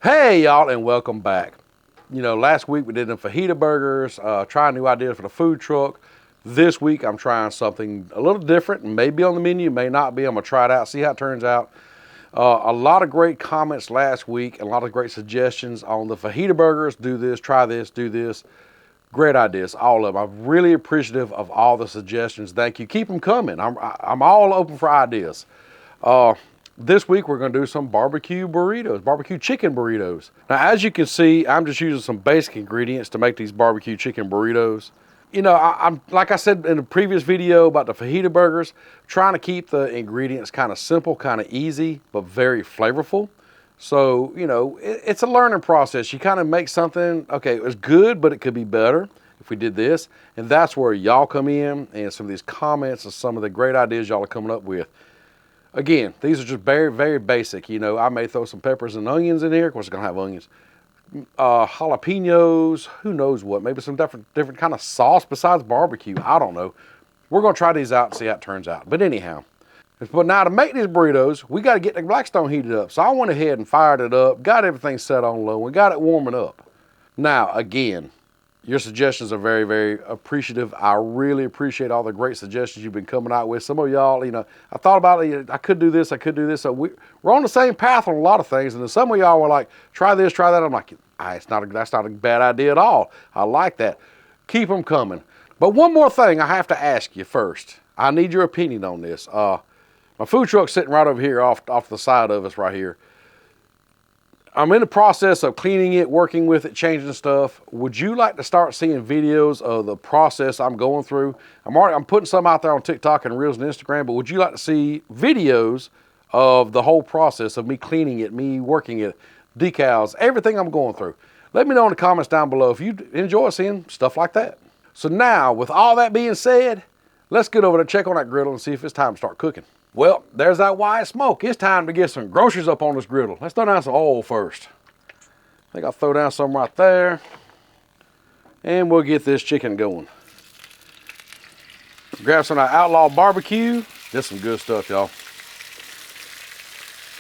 Hey y'all, and welcome back. You know, last week we did them fajita burgers, trying new ideas for the food truck. This week I'm trying something a little different, maybe on the menu, may not be. I'm gonna try it out, see how it turns out. A lot of great comments last week, a lot of great suggestions on the fajita burgers. Do this, try this, do this. Great ideas, all of them. I'm really appreciative of all the suggestions. Thank you. Keep them coming. I'm all open for ideas. This week we're going to do some barbecue burritos, barbecue chicken burritos. Now, as you can see, I'm just using some basic ingredients to make these barbecue chicken burritos. You know, I'm like I said in the previous video about the fajita burgers, trying to keep the ingredients kind of simple, kind of easy, but very flavorful. So, you know, it's a learning process. You kind of make something, okay, it was good, but it could be better if we did this. And that's where y'all come in, and some of these comments and some of the great ideas y'all are coming up with. Again, these are just very, very basic. You know, I may throw some peppers and onions in here. Of course, it's gonna have onions. Jalapenos, who knows what. Maybe some different kind of sauce besides barbecue. I don't know. We're gonna try these out and see how it turns out. But anyhow, but now to make these burritos, we gotta get the Blackstone heated up. So I went ahead and fired it up, got everything set on low, and got it warming up. Now, again, your suggestions are very, very appreciative. I really appreciate all the great suggestions you've been coming out with. Some of y'all, you know, I thought about it, I could do this, I could do this. So we're on the same path on a lot of things. And then some of y'all were like, try this, try that. I'm like, that's not a bad idea at all. I like that. Keep them coming. But one more thing I have to ask you first. I need your opinion on this. My food truck's sitting right over here off the side of us right here. I'm in the process of cleaning it, working with it, changing stuff. Would you like to start seeing videos of the process I'm going through? I'm putting some out there on TikTok and Reels and Instagram, but would you like to see videos of the whole process of me cleaning it, me working it, decals, everything I'm going through? Let me know in the comments down below if you enjoy seeing stuff like that. So now, with all that being said, let's get over to check on that griddle and see if it's time to start cooking. Well, there's that white smoke. It's time to get some groceries up on this griddle. Let's throw down some oil first. I think I'll throw down some right there. And we'll get this chicken going. Grab some of that Outlaw barbecue. This is some good stuff, y'all.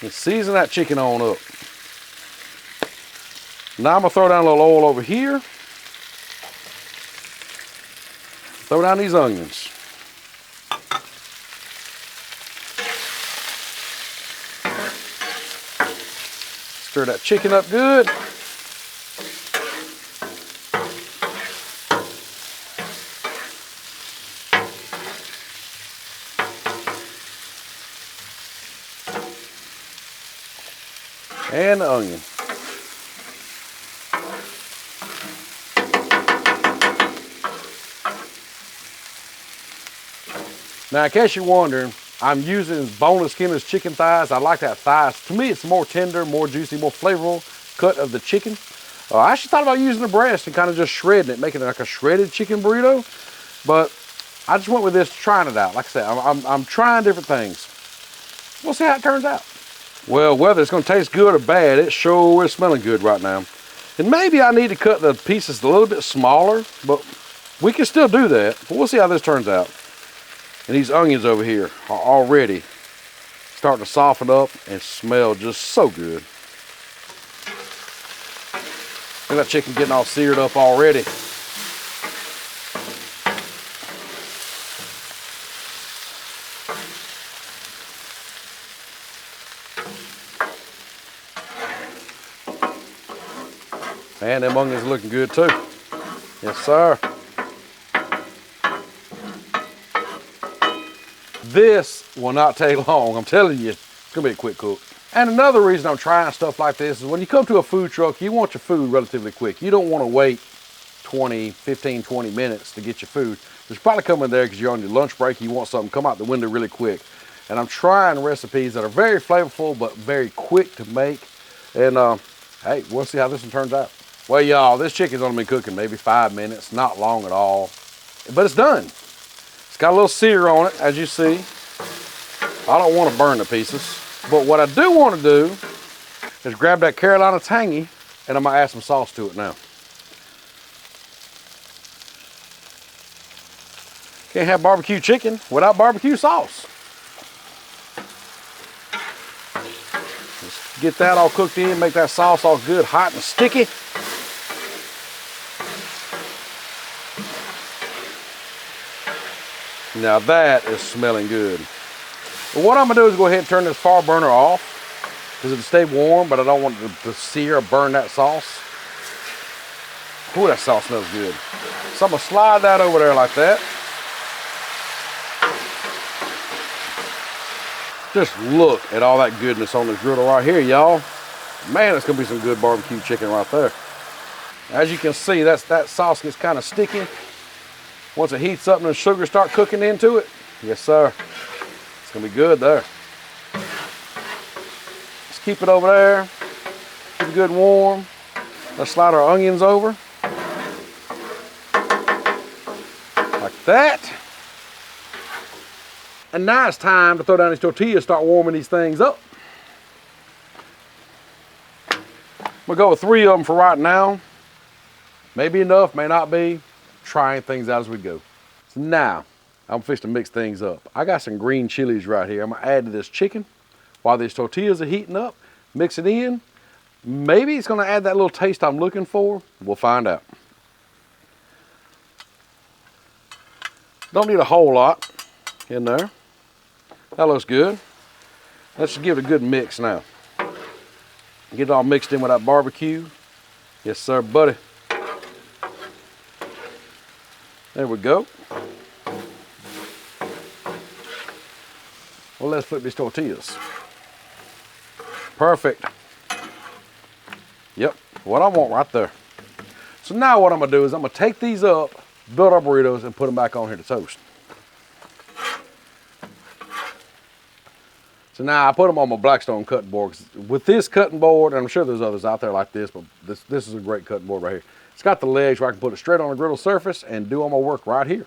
And season that chicken on up. Now I'm gonna throw down a little oil over here. Throw down these onions. Stir that chicken up good. And the onion. Now, in case you're wondering, I'm using boneless, skinless chicken thighs. I like that thighs. To me, it's more tender, more juicy, more flavorful cut of the chicken. I actually thought about using the breast and kind of just shredding it, making it like a shredded chicken burrito. But I just went with this, trying it out. Like I said, I'm trying different things. We'll see how it turns out. Well, whether it's going to taste good or bad, it sure is smelling good right now. And maybe I need to cut the pieces a little bit smaller, but we can still do that. But we'll see how this turns out. And these onions over here are already starting to soften up and smell just so good. Look at that chicken getting all seared up already. Man, them onions are looking good too. Yes, sir. This will not take long. I'm telling you, it's gonna be a quick cook. And another reason I'm trying stuff like this is when you come to a food truck, you want your food relatively quick. You don't want to wait 15, 20 minutes to get your food. You're probably coming there because you're on your lunch break, you want something come out the window really quick. And I'm trying recipes that are very flavorful but very quick to make. And hey, we'll see how this one turns out. Well, y'all, this chicken's only been cooking maybe 5 minutes, not long at all. But it's done. It's got a little sear on it, as you see. I don't want to burn the pieces. But what I do want to do is grab that Carolina tangy, and I'm going to add some sauce to it now. Can't have barbecue chicken without barbecue sauce. Get that all cooked in, make that sauce all good, hot and sticky. Now that is smelling good. But what I'm gonna do is go ahead and turn this fire burner off because it'll stay warm, but I don't want it to sear or burn that sauce. Ooh, that sauce smells good. So I'm gonna slide that over there like that. Just look at all that goodness on this griddle right here, y'all. Man, it's gonna be some good barbecue chicken right there. As you can see, that sauce gets kind of sticky. Once it heats up and the sugar start cooking into it, yes sir, it's gonna be good there. Just keep it over there, keep it good and warm. Let's slide our onions over. Like that. And now it's time to throw down these tortillas, start warming these things up. We'll go with 3 of them for right now. Maybe enough, may not be. Trying things out as we go. So now, I'm fixing to mix things up. I got some green chilies right here. I'm gonna add to this chicken while these tortillas are heating up. Mix it in. Maybe it's gonna add that little taste I'm looking for. We'll find out. Don't need a whole lot in there. That looks good. Let's just give it a good mix now. Get it all mixed in with that barbecue. Yes sir, buddy. There we go. Well, let's flip these tortillas. Perfect. Yep, what I want right there. So now what I'm gonna do is I'm gonna take these up, build our burritos, and put them back on here to toast. So now I put them on my Blackstone cutting board. With this cutting board, and I'm sure there's others out there like this, but this is a great cutting board right here. It's got the legs where I can put it straight on the griddle surface and do all my work right here.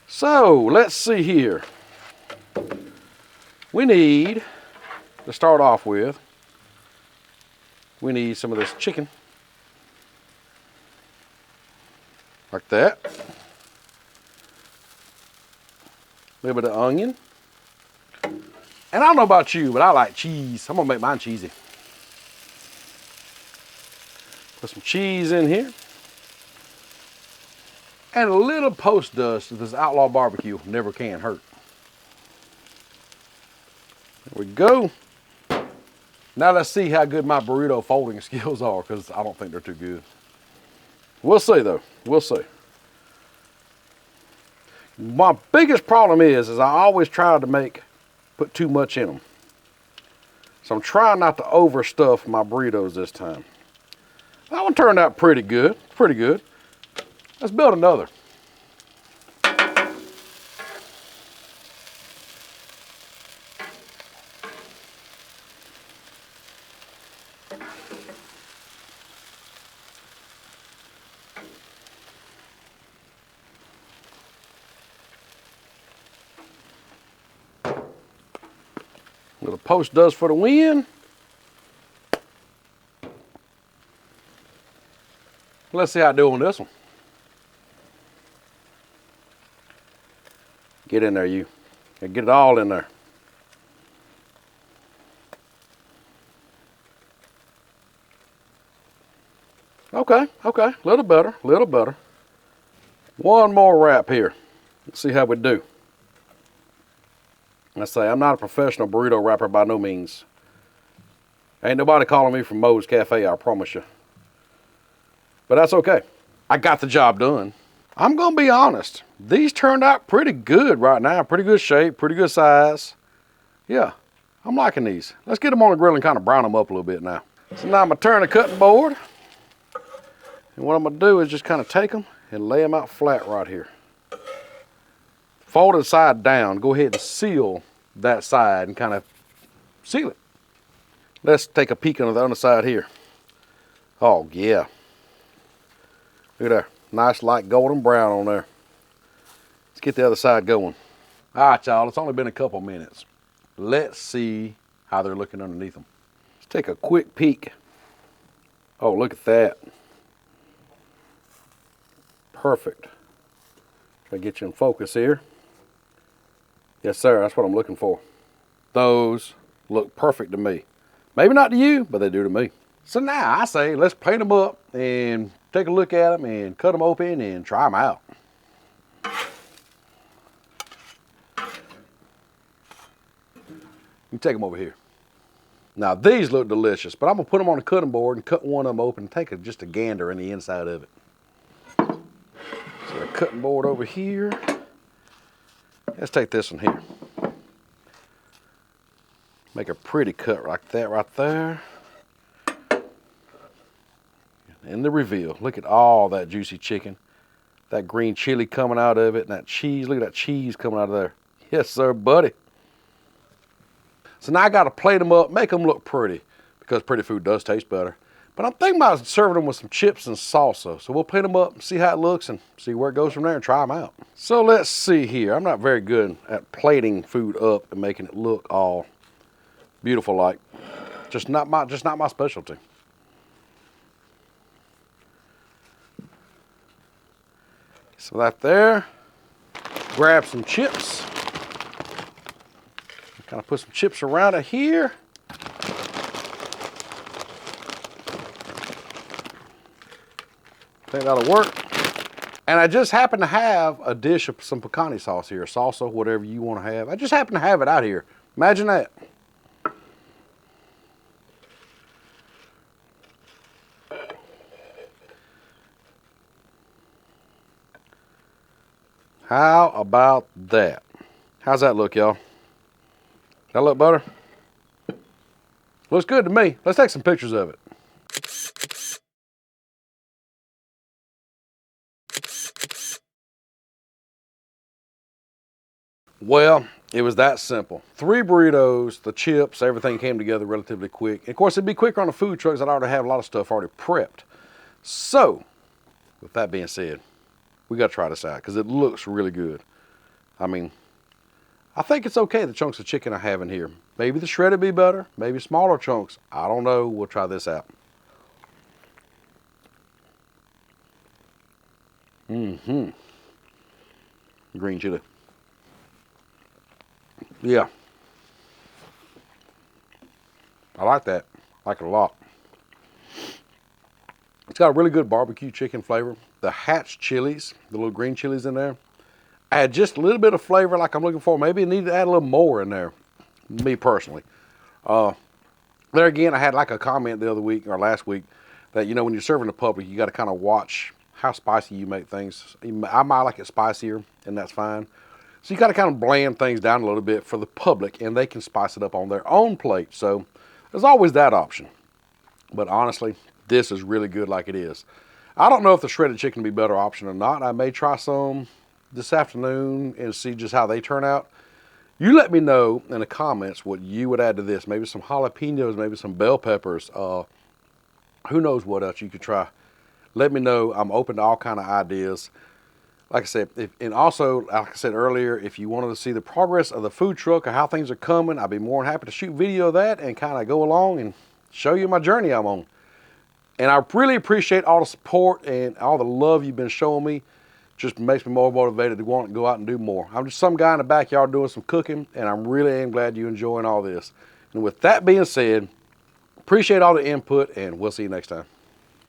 So let's see here. We need, to start off with, we need some of this chicken. Like that. A little bit of onion. And I don't know about you, but I like cheese. I'm gonna make mine cheesy. Put some cheese in here. And a little post dust of this Outlaw barbecue never can hurt. There we go. Now let's see how good my burrito folding skills are, because I don't think they're too good. We'll see though, we'll see. My biggest problem is I always try to put too much in them. So I'm trying not to overstuff my burritos this time. That one turned out pretty good, pretty good. Let's build another. Little post dust for the win. Let's see how I do on this one. Get in there, you. Get it all in there. Okay, a little better, a little better. One more wrap here. Let's see how we do. I say, I'm not a professional burrito wrapper by no means. Ain't nobody calling me from Moe's Cafe, I promise you. But that's okay. I got the job done. I'm gonna be honest. These turned out pretty good right now. Pretty good shape, pretty good size. Yeah, I'm liking these. Let's get them on the grill and kind of brown them up a little bit now. So now I'm gonna turn the cutting board. And what I'm gonna do is just kind of take them and lay them out flat right here. Fold it side down. Go ahead and seal that side and kind of seal it. Let's take a peek on the underside here. Oh yeah. Look at there. Nice light golden brown on there. Let's get the other side going. All right, y'all, it's only been a couple minutes. Let's see how they're looking underneath them. Let's take a quick peek. Oh, look at that. Perfect. Try to get you in focus here. Yes, sir, that's what I'm looking for. Those look perfect to me. Maybe not to you, but they do to me. So now I say let's plate them up and take a look at them and cut them open and try them out. You take them over here. Now these look delicious, but I'm gonna put them on the cutting board and cut one of them open and take just a gander in the inside of it. So the cutting board over here. Let's take this one here. Make a pretty cut like that right there. And the reveal. Look at all that juicy chicken. That green chili coming out of it and that cheese. Look at that cheese coming out of there. Yes, sir, buddy. So now I got to plate them up, make them look pretty, because pretty food does taste better. But I'm thinking about serving them with some chips and salsa. So we'll plate them up and see how it looks and see where it goes from there and try them out. So let's see here. I'm not very good at plating food up and making it look all beautiful like. Just not my specialty. So that there. Grab some chips. Kind of put some chips around it here. Think that'll work. And I just happen to have a dish of some pecani sauce here, salsa, whatever you want to have. I just happen to have it out here. Imagine that. How about that? How's that look, y'all? That look better? Looks good to me. Let's take some pictures of it. Well, it was that simple. 3 burritos, the chips, everything came together relatively quick. And of course, it'd be quicker on the food trucks. I'd already have a lot of stuff already prepped. So, with that being said, we got to try this out because it looks really good. I mean, I think it's okay, the chunks of chicken I have in here. Maybe the shredded be better, maybe smaller chunks. I don't know. We'll try this out. Green chili. Yeah. I like that. I like it a lot. It's got a really good barbecue chicken flavor. The hatch chilies, the little green chilies in there, add just a little bit of flavor like I'm looking for. Maybe I need to add a little more in there, me personally. There again, I had like a comment the other week or last week that, you know, when you're serving the public, you got to kind of watch how spicy you make things. I might like it spicier, and that's fine. So you got to kind of bland things down a little bit for the public, and they can spice it up on their own plate. So there's always that option. But honestly, this is really good like it is. I don't know if the shredded chicken would be a better option or not. I may try some this afternoon and see just how they turn out. You let me know in the comments what you would add to this. Maybe some jalapenos, maybe some bell peppers. Who knows what else you could try. Let me know. I'm open to all kind of ideas. Like I said, and also, like I said earlier, if you wanted to see the progress of the food truck or how things are coming, I'd be more than happy to shoot video of that and kind of go along and show you my journey I'm on. And I really appreciate all the support and all the love you've been showing me. Just makes me more motivated to want to go out and do more. I'm just some guy in the backyard doing some cooking, and I'm really glad you're enjoying all this. And with that being said, appreciate all the input, and we'll see you next time.